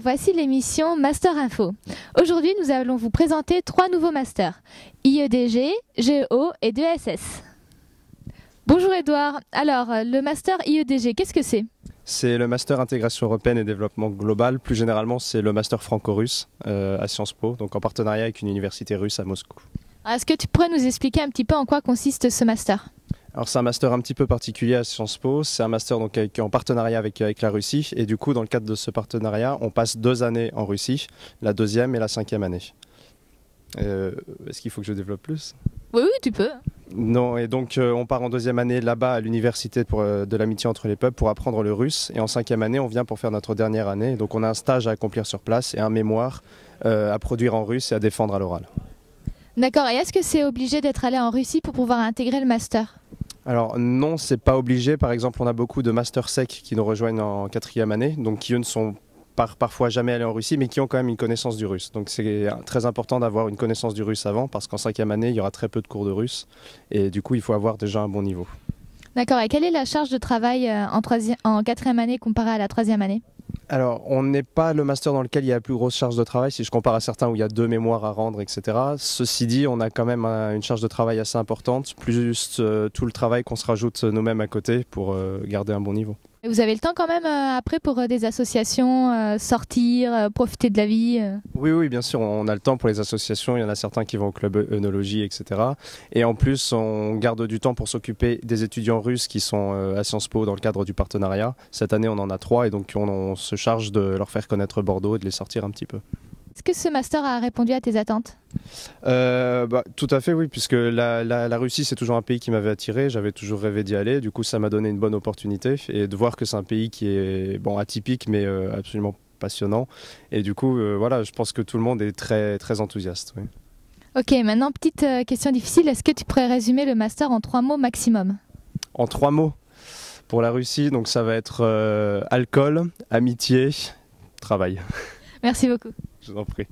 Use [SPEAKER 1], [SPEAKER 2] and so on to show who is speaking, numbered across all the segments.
[SPEAKER 1] Voici l'émission Master Info. Aujourd'hui, nous allons vous présenter 3 nouveaux masters, IEDG, GEO et DSS. Bonjour Edouard. Alors, le master IEDG, qu'est-ce que c'est?
[SPEAKER 2] C'est le master intégration européenne et développement global. Plus généralement, c'est le master franco-russe à Sciences Po, donc en partenariat avec une université russe à Moscou.
[SPEAKER 1] Est-ce que tu pourrais nous expliquer un petit peu en quoi consiste ce master?
[SPEAKER 2] Alors c'est un master un petit peu particulier à Sciences Po, c'est un master donc en partenariat avec la Russie et du coup dans le cadre de ce partenariat on passe 2 années en Russie, la 2e et la 5e année. Est-ce qu'il faut que je développe plus?
[SPEAKER 1] Oui, tu peux.
[SPEAKER 2] Non, et donc on part en 2e année là-bas à l'université de l'amitié entre les peuples pour apprendre le russe et en 5e année on vient pour faire notre dernière année, donc on a un stage à accomplir sur place et un mémoire à produire en russe et à défendre à l'oral.
[SPEAKER 1] D'accord, et est-ce que c'est obligé d'être allé en Russie pour pouvoir intégrer le master?
[SPEAKER 2] Alors non, c'est pas obligé. Par exemple, on a beaucoup de Master Sec qui nous rejoignent en 4e année, donc qui eux ne sont parfois jamais allés en Russie, mais qui ont quand même une connaissance du russe. Donc c'est très important d'avoir une connaissance du russe avant, parce qu'en 5e année, il y aura très peu de cours de russe, et du coup, il faut avoir déjà un bon niveau.
[SPEAKER 1] D'accord, et quelle est la charge de travail en 4e année comparée à la 3e année?
[SPEAKER 2] Alors, on n'est pas le master dans lequel il y a la plus grosse charge de travail, si je compare à certains où il y a 2 mémoires à rendre, etc. Ceci dit, on a quand même une charge de travail assez importante, plus tout le travail qu'on se rajoute nous-mêmes à côté pour garder un bon niveau.
[SPEAKER 1] Et vous avez le temps quand même après pour des associations, sortir, profiter de la vie
[SPEAKER 2] Oui, bien sûr, on a le temps pour les associations, il y en a certains qui vont au club œnologie, etc. Et en plus, on garde du temps pour s'occuper des étudiants russes qui sont à Sciences Po dans le cadre du partenariat. Cette année, on en a 3 et donc on se charge de leur faire connaître Bordeaux et de les sortir un petit peu.
[SPEAKER 1] Est-ce que ce master a répondu à tes attentes?
[SPEAKER 2] Tout à fait, oui, puisque la Russie, c'est toujours un pays qui m'avait attiré, j'avais toujours rêvé d'y aller, du coup ça m'a donné une bonne opportunité, et de voir que c'est un pays qui est atypique, mais absolument passionnant, et du coup, voilà, je pense que tout le monde est très, très enthousiaste. Oui.
[SPEAKER 1] Ok, maintenant, petite question difficile, est-ce que tu pourrais résumer le master en 3 mots maximum?
[SPEAKER 2] En 3 mots, pour la Russie, donc ça va être alcool, amitié, travail.
[SPEAKER 1] Merci beaucoup.
[SPEAKER 2] Je vous en prie.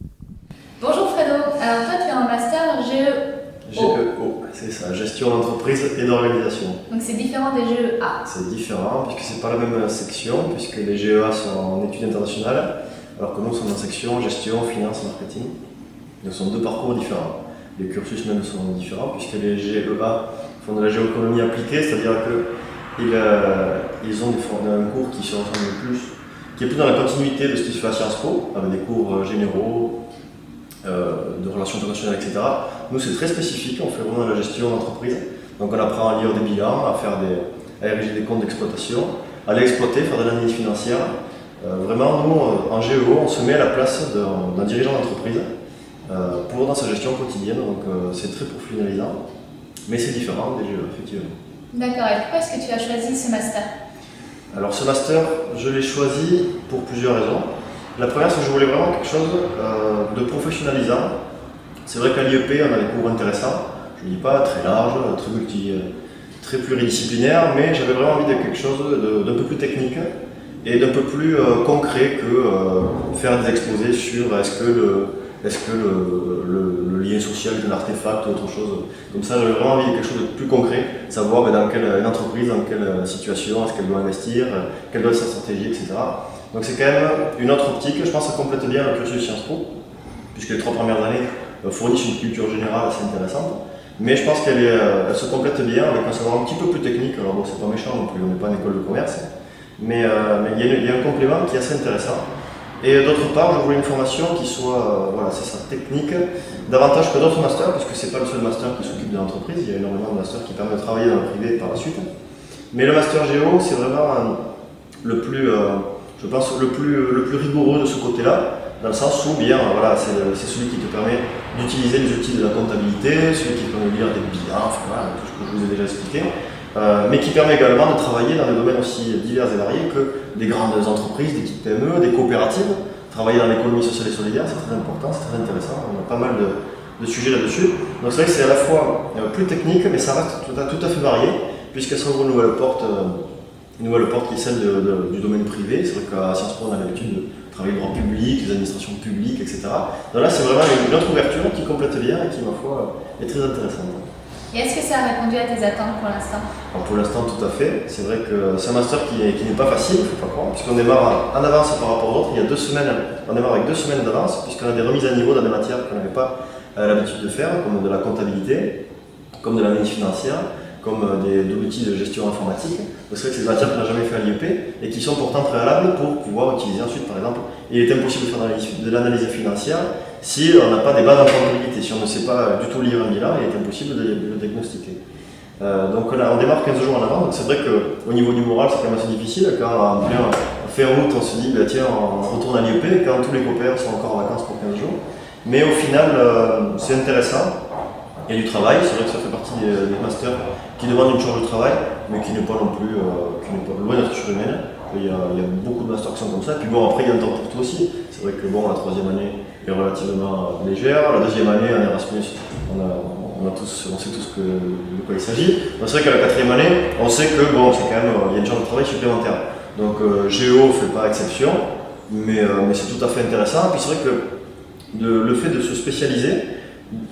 [SPEAKER 1] Bonjour Fredo, alors toi tu es en master GEO.
[SPEAKER 3] GEO, c'est ça, gestion d'entreprise et d'organisation.
[SPEAKER 1] Donc c'est différent des GEA.
[SPEAKER 3] C'est différent puisque c'est pas la même section, puisque les GEA sont en études internationales, alors que nous sommes en section gestion, finance, marketing. Donc ce sont 2 parcours différents. Les cursus même sont différents puisque les GEA font de la géoéconomie appliquée, c'est-à-dire qu'ils ont un cours qui se ressemble plus, qui est plus dans la continuité de ce qui se fait à Sciences Po, avec des cours généraux, de relations internationales, etc. Nous, c'est très spécifique, on fait vraiment de la gestion d'entreprise. Donc on apprend à lire des bilans, à ériger des comptes d'exploitation, à les exploiter, faire de l'analyse financière. Vraiment, nous, en GEO, on se met à la place d'un dirigeant d'entreprise dans sa gestion quotidienne. Donc c'est très professionnalisant, mais c'est différent des GEO, effectivement.
[SPEAKER 1] D'accord, et pourquoi est-ce que tu as choisi ce master?
[SPEAKER 3] Alors ce master, je l'ai choisi pour plusieurs raisons. La première, c'est que je voulais vraiment quelque chose de professionnalisant. C'est vrai qu'à l'IEP, on a des cours intéressants. Je ne dis pas très large, très pluridisciplinaire, mais j'avais vraiment envie de quelque chose d'un peu plus technique et d'un peu plus concret que faire des exposés sur est-ce que le lien social est un artefact ou autre chose. Comme ça, j'avais vraiment envie de quelque chose de plus concret, savoir dans quelle entreprise, dans quelle situation est-ce qu'elle doit investir, quelle doit être sa stratégie, etc. Donc c'est quand même une autre optique, je pense que ça complète bien le cursus Sciences Po, puisque les 3 premières années fournissent une culture générale assez intéressante, mais je pense qu'elle se complète bien avec un savoir un petit peu plus technique. Alors bon, c'est pas méchant non plus, on n'est pas une école de commerce, mais il y a un complément qui est assez intéressant. Et d'autre part, je voulais une formation qui soit, c'est ça, technique, davantage que d'autres masters, puisque c'est pas le seul master qui s'occupe de l'entreprise, il y a énormément de masters qui permettent de travailler dans le privé par la suite. Mais le master Géo, c'est vraiment le plus rigoureux de ce côté-là, dans le sens où c'est celui qui te permet d'utiliser les outils de la comptabilité, celui qui te permet de lire des bilans, tout ce que je vous ai déjà expliqué, mais qui permet également de travailler dans des domaines aussi divers et variés que des grandes entreprises, des petites PME, des coopératives. Travailler dans l'économie sociale et solidaire, c'est très important, c'est très intéressant, on a pas mal de sujets là-dessus. Donc c'est vrai que c'est à la fois plus technique, mais ça reste tout à fait varié, puisqu'elle s'ouvre une nouvelle porte qui est celle du domaine privé. C'est vrai qu'à Sciences Po, on a l'habitude de travailler le droit public, les administrations publiques, etc. Donc là, c'est vraiment une autre ouverture qui complète bien et qui, ma foi, est très intéressante.
[SPEAKER 1] Et est-ce que ça a répondu à tes attentes pour l'instant?
[SPEAKER 3] Pour l'instant, tout à fait. C'est vrai que c'est un master qui n'est pas facile, il ne faut pas croire, puisqu'on démarre en avance par rapport aux autres. Il y a 2 semaines, on démarre avec 2 semaines d'avance, puisqu'on a des remises à niveau dans des matières qu'on n'avait pas l'habitude de faire, comme de la comptabilité, comme de l'analyse financière, comme de l'outil de gestion informatique. C'est vrai que c'est des matières qu'on n'a jamais fait à l'IEP et qui sont pourtant préalables pour pouvoir utiliser ensuite, par exemple. Il est impossible de faire de l'analyse financière si on n'a pas des bases en comptabilité. Si on ne sait pas du tout lire un bilan, il est impossible de le diagnostiquer. Donc là, on démarre 15 jours en avant. Donc c'est vrai qu'au niveau du moral, c'est quand même assez difficile. Quand en fin août, on se dit, bah, tiens, on retourne à l'IEP, quand tous les copains sont encore en vacances pour 15 jours. Mais au final, c'est intéressant. Il y a du travail, c'est vrai que ça fait partie des masters qui demandent une charge de travail, mais qui n'est pas non plus loin d'être surhumaine. Il y a beaucoup de masters qui sont comme ça. Puis bon, après, il y a un temps pour tout aussi. C'est vrai que bon, la 3e année est relativement légère. La 2e année, en Erasmus, on sait tous de quoi il s'agit. C'est vrai qu'à la 4e année, on sait que bon, c'est quand même, il y a une charge de travail supplémentaire. Donc Géo ne fait pas exception, mais c'est tout à fait intéressant. Puis c'est vrai que le fait de se spécialiser,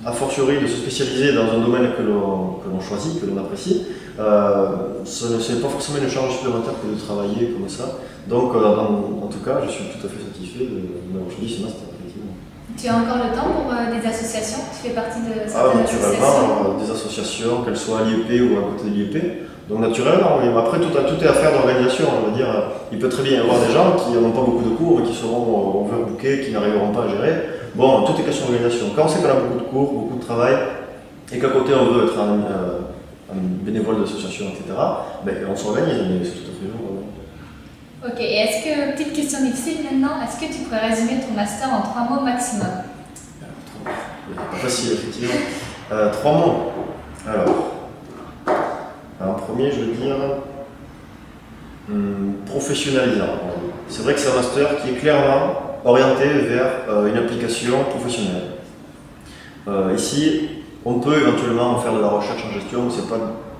[SPEAKER 3] a fortiori de se spécialiser dans un domaine que l'on choisit, que l'on apprécie, ce n'est pas forcément une charge supplémentaire que de travailler comme ça. Donc en tout cas, je suis tout à fait satisfait de m'avoir choisi ce master.
[SPEAKER 1] Tu as encore le temps pour des associations? Tu fais partie de certaines associations?
[SPEAKER 3] Naturellement, des associations, qu'elles soient à l'IEP ou à côté de l'IEP. Donc naturellement, oui. Après tout est affaire d'organisation, on va dire. Il peut très bien y avoir des gens qui n'ont pas beaucoup de cours et qui seront overbookés, qui n'arriveront pas à gérer. Bon, tout est question d'organisation. Quand on sait qu'on a beaucoup de cours, beaucoup de travail, et qu'à côté on veut être un bénévole d'association, etc., ben, on s'organise, mais c'est tout à fait lourd.
[SPEAKER 1] Ok, et est-ce que, petite question difficile maintenant, est-ce que tu pourrais résumer ton master en 3 mots maximum?
[SPEAKER 3] Pas facile, effectivement. 3 mots. Alors, en premier, je veux dire professionnalisant. C'est vrai que c'est un master qui est clairement orienté vers une application professionnelle. Ici, on peut éventuellement faire de la recherche en gestion,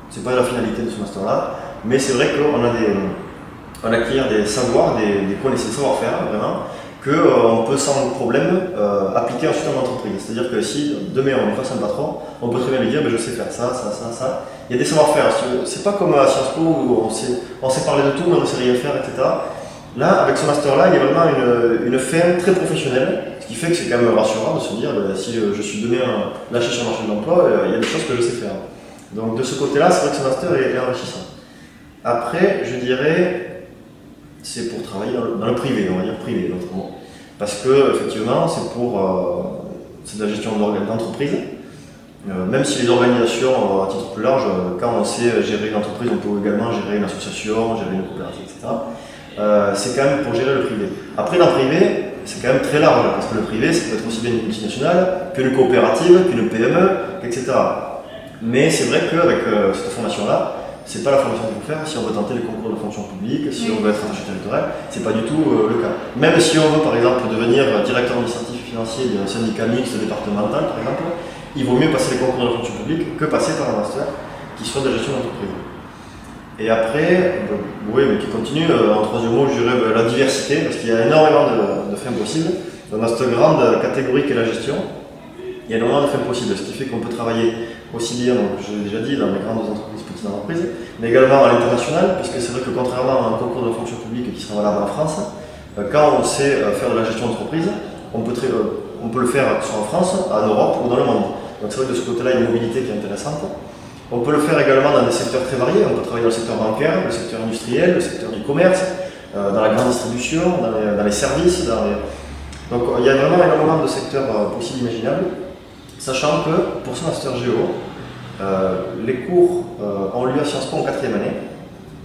[SPEAKER 3] c'est pas la finalité de ce master-là, mais c'est vrai qu'on acquiert des savoirs, des connaissances, des savoir-faire, vraiment, qu'on peut sans problème appliquer ensuite en entreprise. C'est-à-dire que si demain on est face à un patron, on peut très bien lui dire je sais faire ça, ça, ça, ça. Il y a des savoir-faire. C'est pas comme à Sciences Po où on sait parler de tout mais on ne sait rien faire, etc. Là, avec ce master-là, il y a vraiment une fin très professionnelle, ce qui fait que c'est quand même rassurant de se dire si je suis donné lâché sur le marché de l'emploi, il y a des choses que je sais faire. Donc de ce côté-là, c'est vrai que ce master est enrichissant. Après, je dirais c'est pour travailler dans le privé, on va dire privé, notamment. Parce que, effectivement, c'est de la gestion d'entreprise. Même si les organisations, à titre plus large, quand on sait gérer une entreprise, on peut également gérer une association, gérer une coopérative, etc. C'est quand même pour gérer le privé. Après, dans le privé, c'est quand même très large, parce que le privé, ça peut être aussi bien une multinationale, qu'une coopérative, qu'une PME, etc. Mais c'est vrai qu'avec cette formation-là, c'est pas la formation qu'il faut faire si on veut tenter les concours de fonction publique, si on veut être attaché territorial, c'est pas du tout le cas. Même si on veut par exemple devenir directeur administratif et financier d'un syndicat mixte départemental par exemple, il vaut mieux passer les concours de fonction publique que passer par un master qui soit de la gestion d'entreprise. Et après, oui, mais qui continue, en 3e mot, je dirais la diversité, parce qu'il y a énormément de fins possibles. Dans cette grande catégorie qu'est la gestion, il y a énormément de fins possibles, ce qui fait qu'on peut travailler aussi bien, donc je l'ai déjà dit, dans les grandes entreprises, petites entreprises, mais également à l'international, puisque c'est vrai que contrairement à un concours de fonction publique qui sera valable en France, quand on sait faire de la gestion d'entreprise, on peut le faire soit en France, en Europe ou dans le monde. Donc c'est vrai que de ce côté-là, il y a une mobilité qui est intéressante. On peut le faire également dans des secteurs très variés, on peut travailler dans le secteur bancaire, le secteur industriel, le secteur du commerce, dans la grande distribution, dans les services. Donc il y a vraiment énormément de secteurs possibles imaginables. Sachant que pour ce Master Géo, les cours ont lieu à Sciences Po en 4e année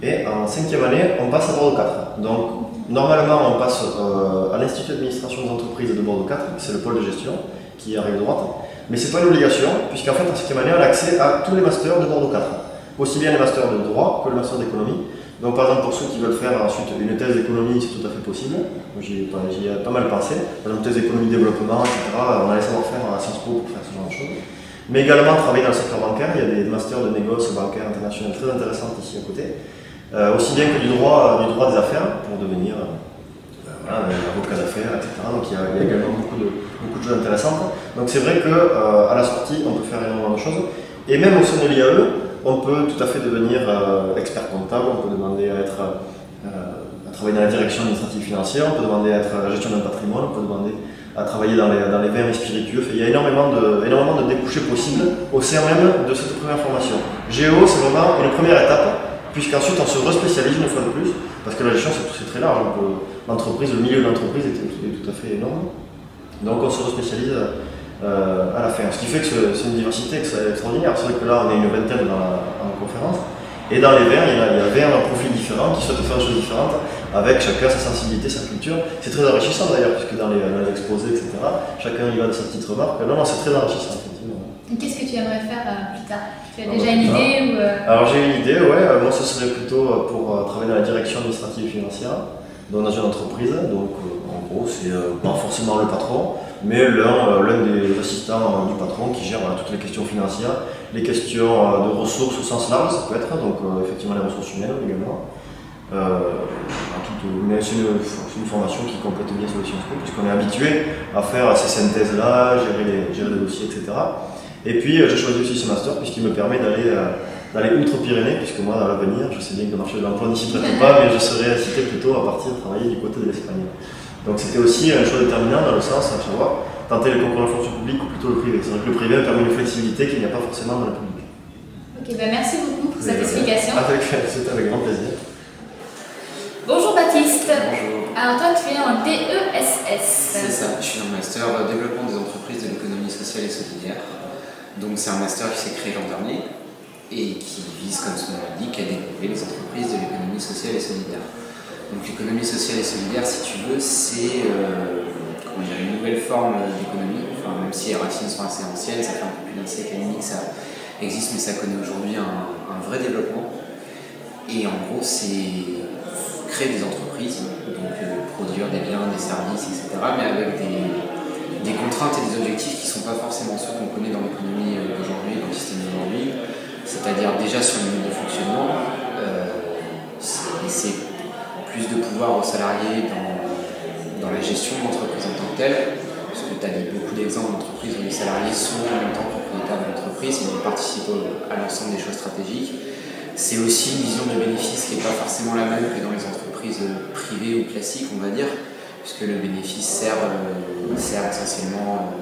[SPEAKER 3] et en 5e année, on passe à Bordeaux 4. Donc normalement, on passe à l'Institut d'administration des entreprises de Bordeaux 4, c'est le pôle de gestion qui est à rive droite. Mais ce n'est pas une obligation, puisqu'en fait, en 5e année, on a accès à tous les masters de Bordeaux 4. Aussi bien les masters de droit que le master d'économie. Donc par exemple, pour ceux qui veulent faire ensuite une thèse d'économie, c'est tout à fait possible. J'y ai pas mal pensé. Par exemple, thèse d'économie développement, etc. On a les savoir-faire à Sciences Po pour faire ce genre de choses. Mais également travailler dans le secteur bancaire. Il y a des masters de négoce bancaire international très intéressants ici à côté. Aussi bien que du droit des affaires pour devenir avocat d'affaires, etc. Donc il y a également beaucoup de choses intéressantes. Donc c'est vrai qu'à la sortie, on peut faire énormément de choses. Et même au sein de l'IAE, on peut tout à fait devenir expert comptable, on peut demander à travailler dans la direction administrative financière, on peut demander à être à la gestion d'un patrimoine, on peut demander à travailler dans les vins et spiritueux. Il y a énormément de débouchés possibles au sein même de cette première formation. Géo, c'est vraiment une première étape, puisqu'ensuite on se respécialise une fois de plus, parce que la gestion c'est très large. L'entreprise, le milieu de l'entreprise est tout à fait énorme. Donc on se respécialise à la fin. Ce qui fait que c'est une diversité extraordinaire. C'est vrai que là on est une vingtaine dans la conférence. Et dans les vins, il y a 20 profils différents qui souhaitent faire des choses différentes, avec chacun sa sensibilité, sa culture. C'est très enrichissant d'ailleurs, puisque dans les exposés, etc., chacun y va de sa petite remarque. Non, c'est très enrichissant, effectivement.
[SPEAKER 1] Qu'est-ce que tu aimerais faire plus tard? Tu as déjà une idée ou
[SPEAKER 3] Alors j'ai une idée, ouais. Moi, ce serait plutôt pour travailler dans la direction administrative et financière, dans une entreprise. Donc, en gros, c'est pas forcément le patron, mais l'un des assistants du patron qui gère toutes les questions financières, les questions de ressources au sens large, ça peut être, donc effectivement les ressources humaines également. Mais c'est une formation qui complète bien sur les Sciences Po, puisqu'on est habitué à faire ces synthèses-là, gérer les dossiers, etc. Et puis j'ai choisi aussi ce master, puisqu'il me permet d'aller outre-Pyrénées, puisque moi, dans l'avenir, je sais bien que le marché de l'emploi n'y s'y prête pas, mais je serais incité plutôt à partir travailler du côté de l'Espagne. Donc c'était aussi un choix déterminant dans le sens, à savoir, tenter le concours de la fonction publique ou plutôt le privé. C'est vrai que le privé permet une flexibilité qu'il n'y a pas forcément dans le public.
[SPEAKER 1] Ok, merci beaucoup pour cette explication.
[SPEAKER 3] C'est avec grand plaisir.
[SPEAKER 1] Bonjour Baptiste.
[SPEAKER 4] Bonjour.
[SPEAKER 1] Alors toi, tu es en DESS.
[SPEAKER 4] C'est ça, je suis en master développement des entreprises de l'économie sociale et solidaire. Donc c'est un master qui s'est créé l'an dernier et qui vise, comme son nom l'indique, à développer les entreprises de l'économie sociale et solidaire. Donc l'économie sociale et solidaire, si tu veux, c'est une nouvelle forme d'économie. Enfin, même si les racines sont assez anciennes, ça fait un peu plus d'un siècle et demi que ça existe, mais ça connaît aujourd'hui un vrai développement. Et en gros, c'est créer des entreprises, donc produire des biens, des services, etc., mais avec des contraintes et des objectifs qui ne sont pas forcément ceux qu'on connaît dans l'économie d'aujourd'hui, dans le système d'aujourd'hui. C'est-à-dire déjà sur le mode de fonctionnement, c'est laisser plus de pouvoir aux salariés dans la gestion de l'entreprise en tant que telle, parce que tu as beaucoup d'exemples d'entreprises où les salariés sont en même temps propriétaires de l'entreprise, mais ils participent à l'ensemble des choix stratégiques. C'est aussi une vision du bénéfice qui n'est pas forcément la même que dans les entreprises privées ou classiques, on va dire, puisque le bénéfice sert essentiellement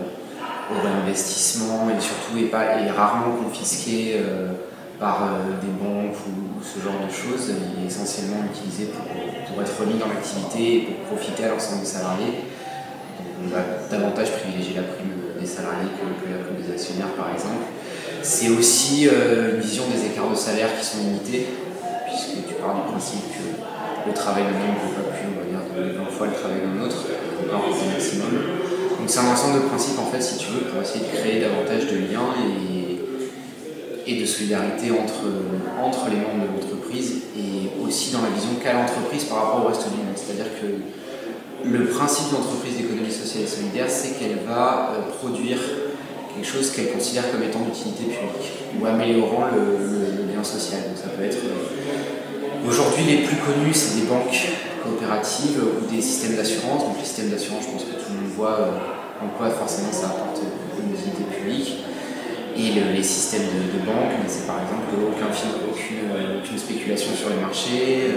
[SPEAKER 4] au réinvestissement et surtout est rarement confisqué par des banques ou ce genre de choses. Il est essentiellement utilisé pour être remis dans l'activité et pour profiter à l'ensemble des salariés. Donc, on va davantage privilégier la prime des salariés que la prime des actionnaires, par exemple. C'est aussi une vision des écarts de salaire qui sont limités, puisque tu pars du principe que le travail d'un homme ne vaut pas plus, on va dire, de 20 fois le travail d'un autre, encore au maximum. Donc c'est un ensemble de principes, en fait, si tu veux, pour essayer de créer davantage de liens et de solidarité entre les membres de l'entreprise, et aussi dans la vision qu'a l'entreprise par rapport au reste du monde. C'est-à-dire que le principe de l'entreprise d'économie sociale et solidaire, c'est qu'elle va produire quelque chose qu'elle considère comme étant d'utilité publique ou améliorant le bien social. Donc ça peut être aujourd'hui les plus connus, c'est des banques coopératives ou des systèmes d'assurance. Donc les systèmes d'assurance, je pense que tout le monde voit en quoi forcément ça apporte une utilité publique. Et les systèmes de banque, c'est par exemple aucune spéculation sur les marchés,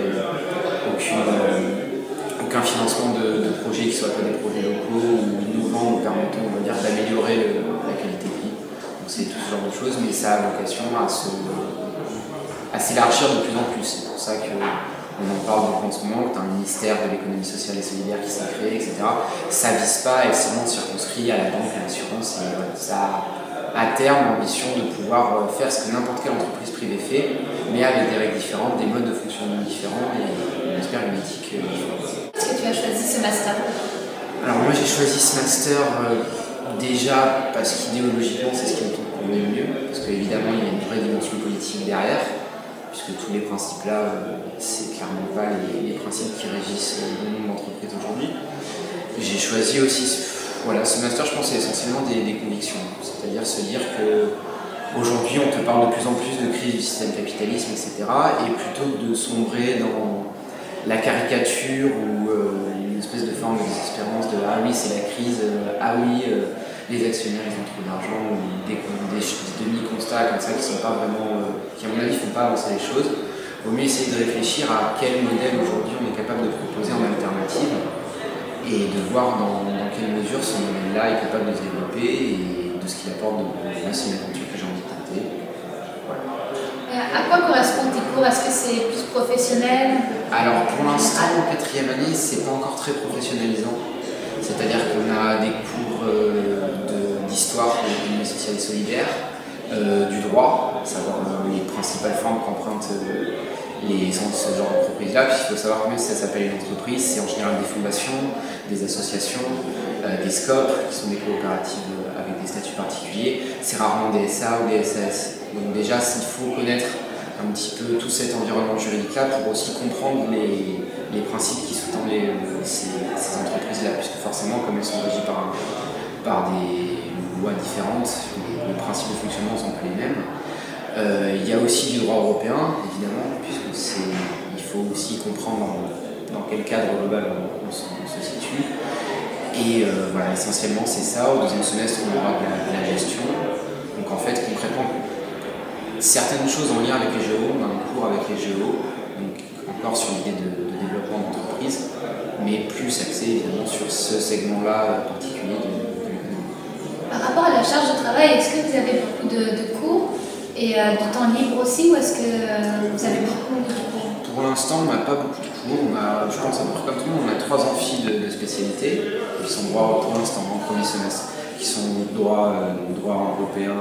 [SPEAKER 4] aucun financement de projets qui ne soient pas des projets locaux ou innovants ou permettant, on va dire, d'améliorer la qualité de vie. Donc c'est tout ce genre de choses, mais ça a vocation à s'élargir de plus en plus. C'est pour ça qu'on en parle donc en ce moment, que tu as un ministère de l'économie sociale et solidaire qui s'est créé, etc. Ça ne vise pas à être seulement circonscrit à la banque, à l'assurance, et ça a à terme l'ambition de pouvoir faire ce que n'importe quelle entreprise privée fait, mais avec des règles différentes, des modes de fonctionnement différents et on espère une éthique différente.
[SPEAKER 1] Est-ce que tu as choisi ce master?
[SPEAKER 4] Alors moi j'ai choisi ce master déjà parce qu'idéologiquement c'est ce qui me convenait le mieux, parce qu'évidemment il y a une vraie dimension politique derrière, puisque tous les principes là, c'est clairement pas les principes qui régissent le monde de l'entreprise aujourd'hui. J'ai choisi aussi ce master, je pense, c'est essentiellement des convictions, c'est-à-dire se dire qu'aujourd'hui on te parle de plus en plus de crise du système capitalisme, etc., et plutôt que de sombrer dans la caricature ou une espèce de forme de désespérance de « ah oui c'est la crise, les actionnaires ils ont trop d'argent ou des demi-constats comme ça qui sont pas vraiment, qui à mon avis font pas avancer les choses. Il vaut mieux essayer de réfléchir à quel modèle aujourd'hui on est capable de proposer en alternative et de voir dans quelle mesure ce modèle-là est capable de se développer et de ce qu'il apporte de c'est une aventure que j'ai envie de tenter.
[SPEAKER 1] À quoi correspondent tes cours? Est-ce que c'est plus professionnel?
[SPEAKER 4] Alors pour l'instant, en 4e année, c'est pas encore très professionnalisant. C'est-à-dire qu'on a des cours d'histoire de l'économie sociale et solidaire, du droit, savoir les principales formes qu'empruntent ce genre d'entreprise-là. Puisqu'il faut savoir que même si ça s'appelle une entreprise, c'est en général des fondations, des associations, des SCOP, qui sont des coopératives avec des statuts particuliers. C'est rarement des SA ou des SAS. Donc déjà, il faut connaître un petit peu tout cet environnement juridique-là pour aussi comprendre les principes qui sous-tendent ces entreprises-là, puisque forcément, comme elles sont régies par des lois différentes, les principes de fonctionnement ne sont pas les mêmes. Il y a aussi du droit européen, évidemment, il faut aussi comprendre dans quel cadre global on se situe. Et voilà, essentiellement c'est ça. Au deuxième semestre, on aura de la gestion. Donc en fait, concrètement, certaines choses en lien avec les géos, on a un cours avec les géos, donc encore sur l'idée de développement d'entreprise, mais plus axé évidemment sur ce segment-là particulier de l'économie.
[SPEAKER 1] Par rapport à la charge de travail, est-ce que vous avez beaucoup de cours et du temps libre aussi, ou est-ce que vous avez beaucoup de cours?
[SPEAKER 4] Pour l'instant, on n'a pas beaucoup de cours. Je pense à peu près comme tout le monde, on a 3 amphis de spécialité qui sont droit pour l'instant en premier semestre, qui sont droit européen,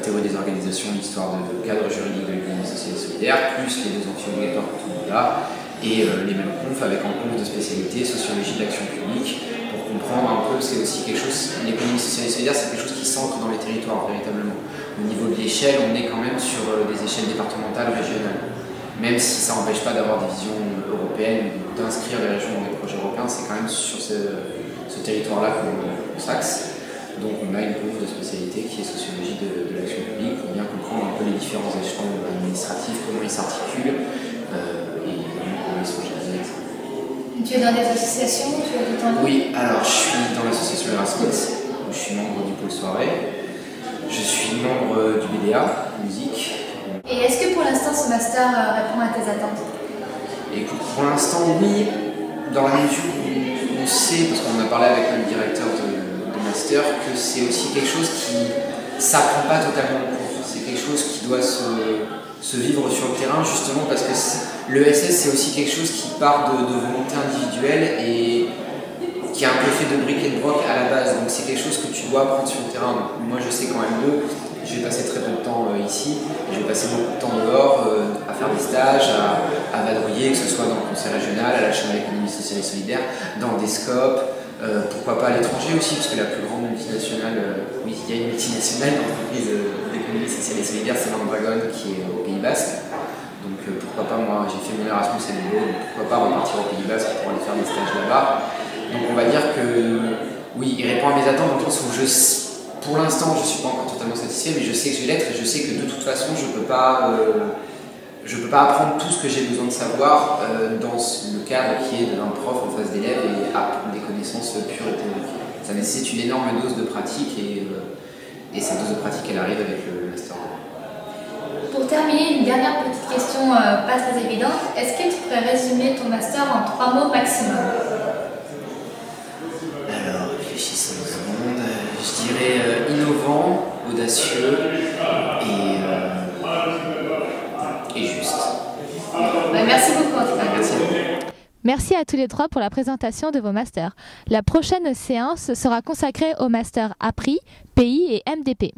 [SPEAKER 4] théorie des organisations, l'histoire de cadre juridique de l'économie sociale et solidaire, plus les 2 amphis obligatoires pour tout le monde là, et les mêmes confs avec en conf de spécialité, sociologie de l'action publique, pour comprendre un peu, c'est aussi quelque chose, l'économie sociale et solidaire, c'est quelque chose qui s'ancre dans les territoires véritablement. Au niveau de l'échelle, on est quand même sur des échelles départementales, régionales. Même si ça n'empêche pas d'avoir des visions européennes, d'inscrire les régions dans des projets européens, c'est quand même sur ce territoire-là qu'on s'axe. Donc on a une conf de spécialité qui est sociologie de l'action publique pour bien comprendre un peu les différents échelons administratifs, comment ils s'articulent et comment ils sont gérés.
[SPEAKER 1] Tu es dans des associations, tu as du temps?
[SPEAKER 4] Oui, alors je suis dans l'association Erasmus, où je suis membre du pôle soirée. Je suis membre du BDA, musique.
[SPEAKER 1] Et est-ce que pour l'instant ce master répond à tes attentes?
[SPEAKER 4] Écoute, pour l'instant oui, dans la mesure où on sait, parce qu'on a parlé avec le directeur de master, que c'est aussi quelque chose qui ne s'apprend pas totalement en cours. C'est quelque chose qui doit se vivre sur le terrain, justement parce que l'ESS c'est aussi quelque chose qui part de volonté individuelle et qui est un peu fait de briques et de broc à la base. Donc c'est quelque chose que tu dois apprendre sur le terrain. Donc, moi je sais qu'en M2, je vais passer très peu de temps ici, je vais passer beaucoup de temps dehors à faire des stages, à vadrouiller, que ce soit dans le conseil régional, à la Chambre d'économie sociale et solidaire, dans des scopes, pourquoi pas à l'étranger aussi, parce que la plus grande multinationale, oui, il y a une multinationale d'entreprise d'économie sociale et solidaire, c'est Mandragon qui est au Pays Basque. Donc pourquoi pas, moi j'ai fait mon Erasmus à Lille, donc pourquoi pas repartir au Pays Basque pour aller faire des stages là-bas. Donc on va dire que oui, il répond à mes attentes dans le sens où pour l'instant je ne suis pas encore totalement satisfait, mais je sais que je vais l'être et je sais que de toute façon je ne peux pas apprendre tout ce que j'ai besoin de savoir dans le cadre qui est d'un prof en face d'élèves et apprendre des connaissances pures et théoriques. Ça nécessite une énorme dose de pratique et cette dose de pratique elle arrive avec le master.
[SPEAKER 1] Pour terminer, une dernière petite question pas très évidente. Est-ce que tu pourrais résumer ton master en 3 mots maximum?
[SPEAKER 4] Alors, réfléchissons 2 secondes. Je dirais innovant, audacieux et juste.
[SPEAKER 1] Merci beaucoup en tout cas.
[SPEAKER 4] Merci à vous.
[SPEAKER 1] Merci à tous les 3 pour la présentation de vos masters. La prochaine séance sera consacrée aux masters APRI, PI et MDP.